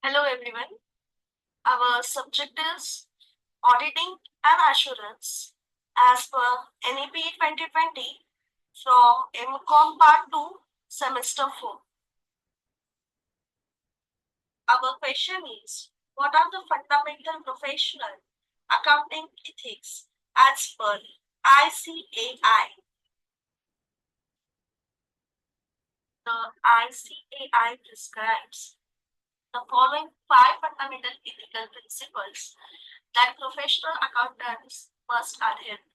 Hello everyone. Our subject is auditing and assurance as per NEP 2020 from MCOM Part 2 Semester 4. Our question is, what are the fundamental professional accounting ethics as per ICAI? The ICAI prescribes the following five fundamental ethical principles that professional accountants must adhere to.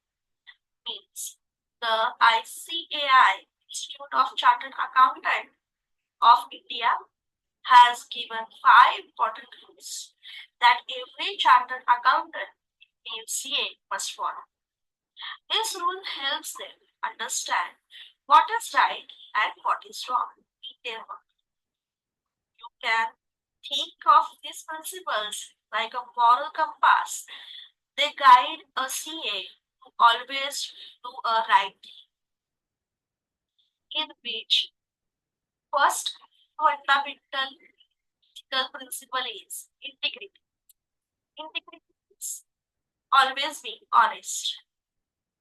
Means the ICAI, Institute of Chartered Accountant of India, has given five important rules that every chartered accountant in CA must follow. This rule helps them understand what is right and what is wrong in their work. You can think of these principles like a moral compass. They guide a CA to always do a right thing, in which first fundamental ethical principle is integrity. Integrity means always being honest.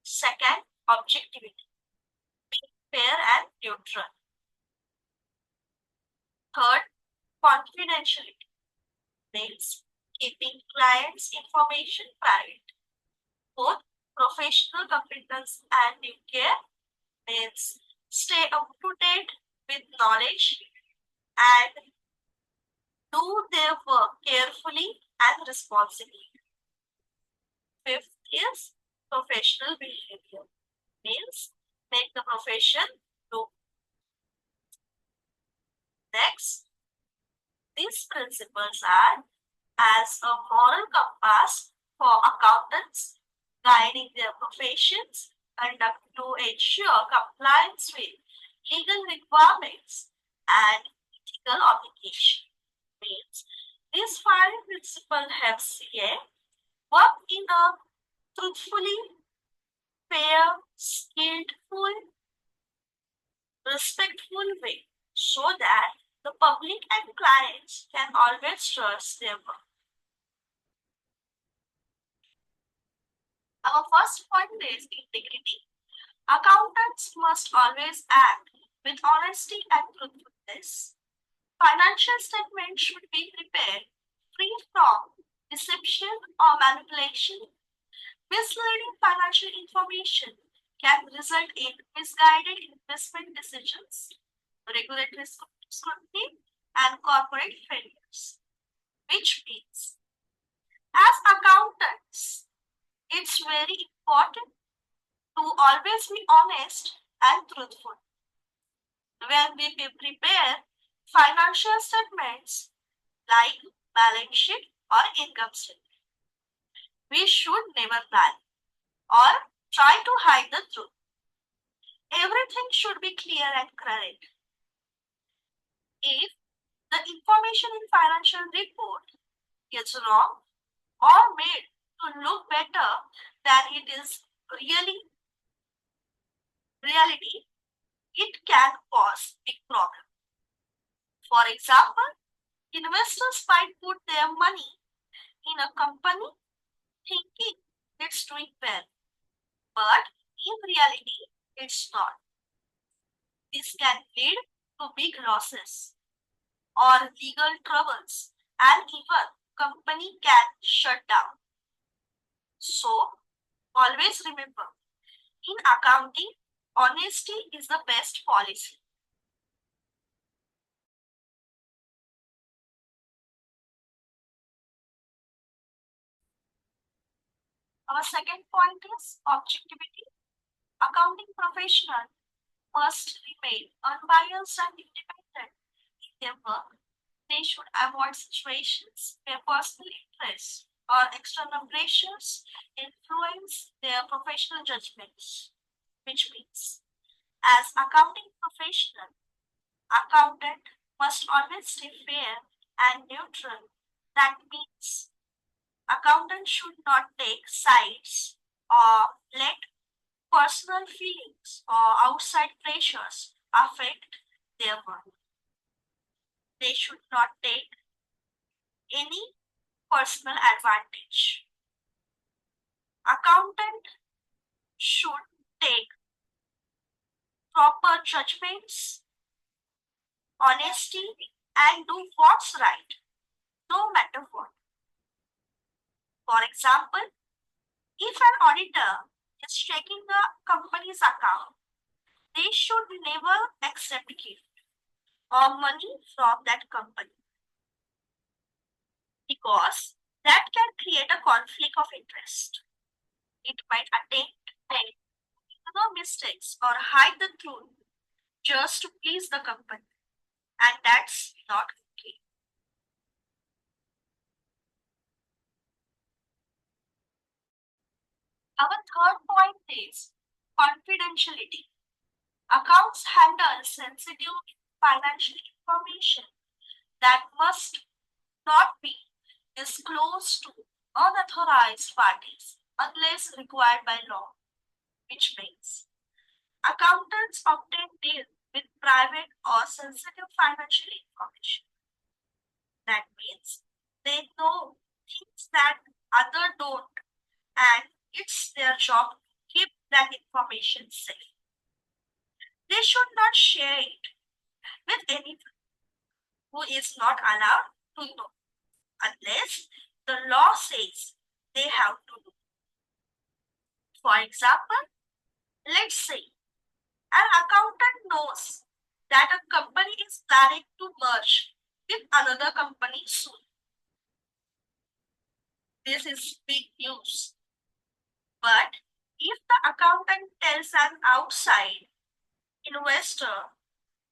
Second, objectivity, being fair and neutral. Third, confidentiality means keeping clients' information private. Fourth, professional competence and due care means stay up to date with knowledge and do their work carefully and responsibly. Fifth is professional behavior, means make the profession look. Next, these principles are as a moral compass for accountants, guiding their professions conduct to ensure compliance with legal requirements and ethical obligation. Means these five principles help CA work in a truthfully, fair, skillful, respectful way so that the public and clients can always trust their work. Our first point is integrity. Accountants must always act with honesty and truthfulness. Financial statements should be prepared free from deception or manipulation. Misleading financial information can result in misguided investment decisions, regulatory scrutiny, and corporate failures. Which means, as accountants, it's very important to always be honest and truthful. When we prepare financial statements like balance sheet or income statement, we should never lie or try to hide the truth. Everything should be clear and correct. If the information in financial report is wrong or made to look better than it is reality, it can cause big problem. For example, investors might put their money in a company thinking it's doing well, but in reality, it's not. This can lead to big losses or legal troubles, and even company can shut down. So, always remember, in accounting, honesty is the best policy. Our second point is objectivity. Accounting professional must remain unbiased and independent in their work. They should avoid situations where personal interests or external pressures influence their professional judgments, which means, as accounting professional, accountant must always stay fair and neutral. That means accountant should not take sides or let personal feelings or outside pressures affect their work. They should not take any personal advantage. Accountant should take proper judgments, honesty, and do what's right, no matter what. For example, if an auditor is checking a company's account, they should never accept gift or money from that company because that can create a conflict of interest. It might attempt to make mistakes or hide the truth just to please the company, and that's not okay. Our third point is confidentiality. Accounts handle sensitive financial information that must not be disclosed to unauthorized parties unless required by law, which means accountants often deal with private or sensitive financial information. That means they know things that others don't, and it's their job to keep that information safe. They should not share it with anyone who is not allowed to know unless the law says they have to do. For example, let's say an accountant knows that a company is planning to merge with another company soon. This is big news. But if the accountant tells an outside investor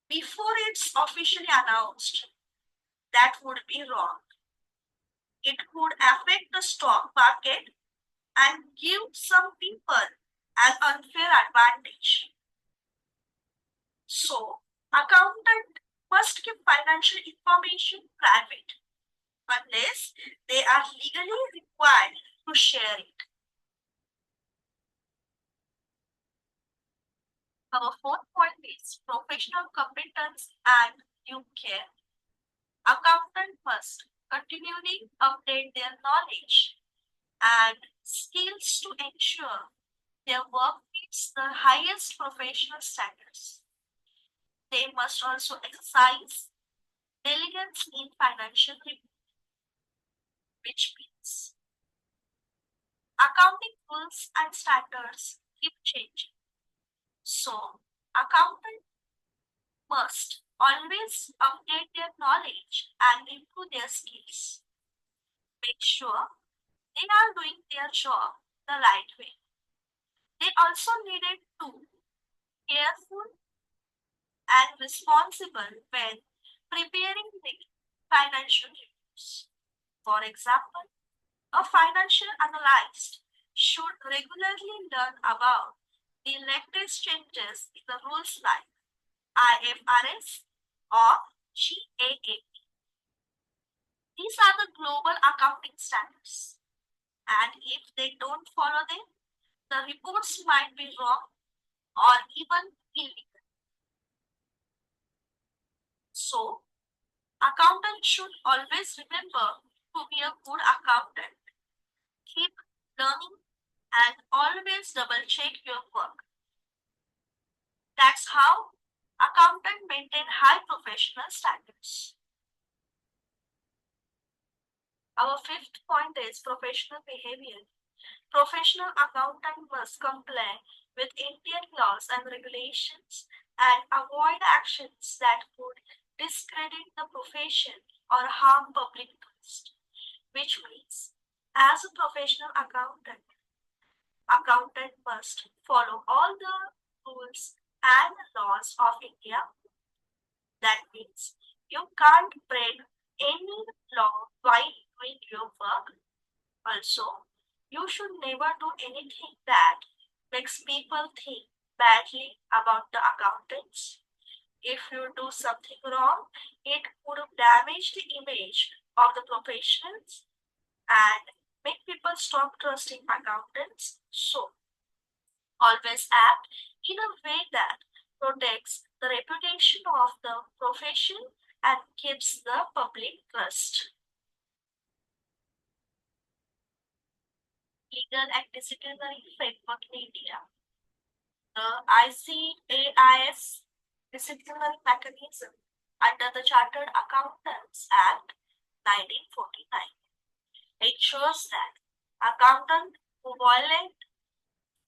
before it's officially announced, that would be wrong. It could affect the stock market and give some people an unfair advantage. So, accountant must keep financial information private unless they are legally required to share it. Our fourth point is professional competence and due care. Accountant must continually update their knowledge and skills to ensure their work meets the highest professional standards. They must also exercise diligence in financial review, which means accounting rules and standards keep changing. So, accountants must always update their knowledge and improve their skills. Make sure they are doing their job the right way. They also needed to be careful and responsible when preparing the financial reports. For example, a financial analyst should regularly learn about the latest changes in the rules like IFRS or GAAP. These are the global accounting standards, and if they don't follow them, the reports might be wrong or even illegal. So, accountants should always remember to be a good accountant. Keep learning and always double check your work. That's how accountants maintain high professional standards. Our fifth point is professional behavior. Professional accountant must comply with Indian laws and regulations and avoid actions that could discredit the profession or harm public trust, which means as a professional accountant must follow all the rules and laws of India. That means you can't break any law while doing your work. Also, you should never do anything that makes people think badly about the accountants. If you do something wrong, it could damage the image of the professionals and make people stop trusting accountants. So, always act in a way that protects the reputation of the profession and keeps the public trust. Legal and disciplinary framework in India. The ICAIS disciplinary mechanism under the Chartered Accountants Act 1949 ensures that accountants who violate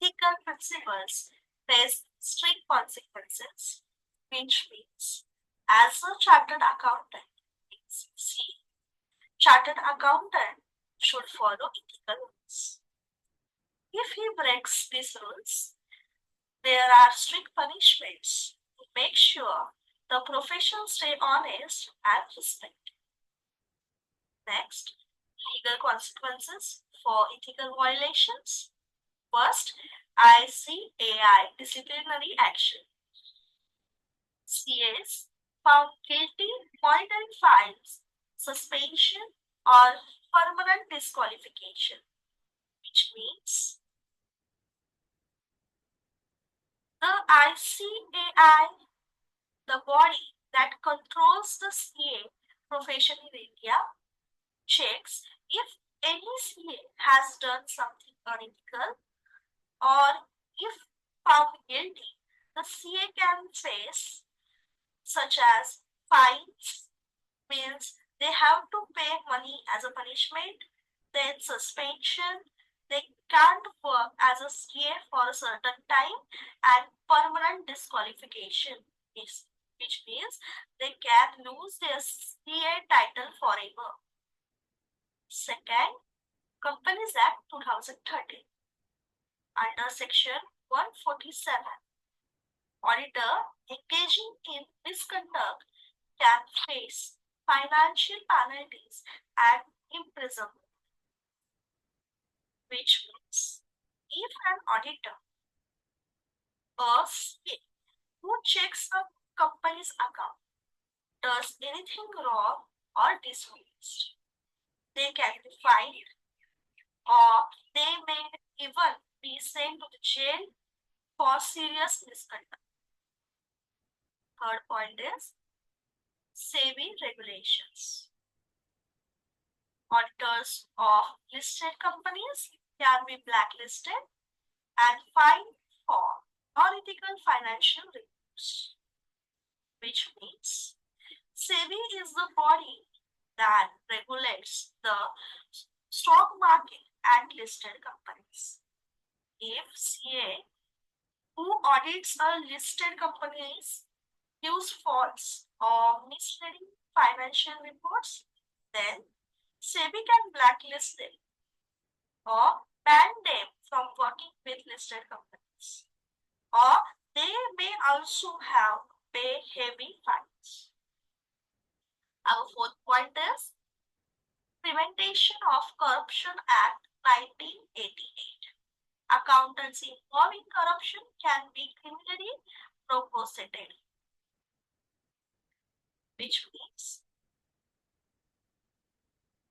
ethical principles face strict consequences, which means as a chartered accountant, see, chartered accountant should follow ethical rules. If he breaks these rules, there are strict punishments to make sure the profession stay honest and respected. Next, legal consequences for ethical violations. First, ICAI disciplinary action. CAs found guilty monetary fines, suspension, or permanent disqualification, which means the ICAI, the body that controls the CA profession in India, checks if any CA has done something unethical or if found guilty, the CA can face such as fines, means they have to pay money as a punishment, then suspension, they can't work as a CA for a certain time, and permanent disqualification, which means they can lose their CA title forever. Second, Companies Act 2013. Under Section 147, auditor engaging in misconduct can face financial penalties and imprisonment, which means if an auditor or CA who checks a company's account does anything wrong or dishonest, they can be fined or they may even be sent to the jail for serious misconduct. Third point is SEBI regulations. Auditors of listed companies can be blacklisted and fined for unethical financial reports, which means SEBI is the body that regulates the stock market and listed companies. If CA who audits a listed companies use false or misleading financial reports, then SEBI can blacklist them or ban them from working with listed companies. Or they may also have pay heavy fines. Our fourth point is Prevention of Corruption Act 1988. Accountants involving corruption can be criminally prosecuted, which means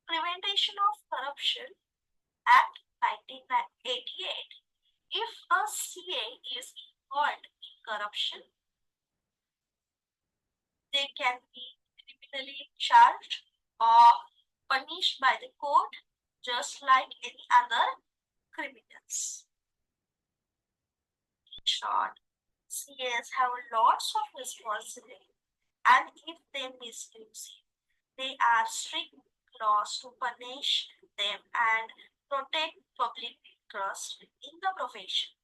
Prevention of Corruption Act 1988. If a CA is involved in corruption, they can be criminally charged or punished by the court just like any other criminals. In short, CAs have lots of responsibility, and if they misuse it, there are strict laws to punish them and protect public trust in the profession.